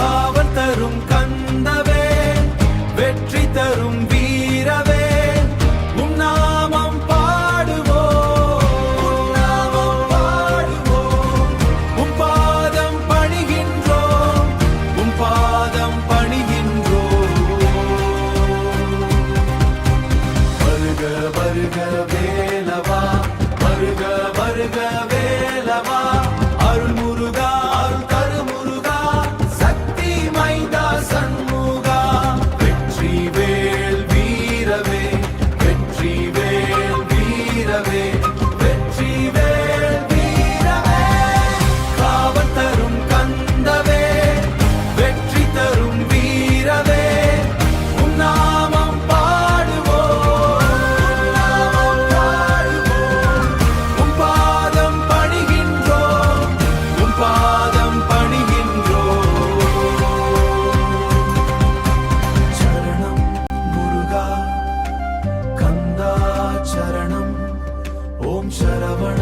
காவல் தரும் கந்தவே, வெற்றி தரும் வீரவே, உம் நாமம் பாடுவோம், உம் நாமம் பாடுவோம். உம் பாதம் பணிகின்றோம், உம் பாதம் பணிகின்றோம். வருக வருக வேலவா, வருக வருக வேலவா, அருள் முருகா அருள் தரு முருகா, சக்தி மைந்தா சண்முகா. வெற்றி வேல் வீரவே, வெற்றி வேல் வீரவே, வெற்றி வேல் வீரவே. காவல் தரும் கந்தவே, வெற்றி தரும் வீரவே, உம் நாமம் பாடுவோம், உம் நாமம் பாடுவோம். உம் பாதம் பணிகின்றோம், உம் பாதம் பணிகின்றோம். சரணம் முருகா கந்தா சரணம், ஓம் சரவண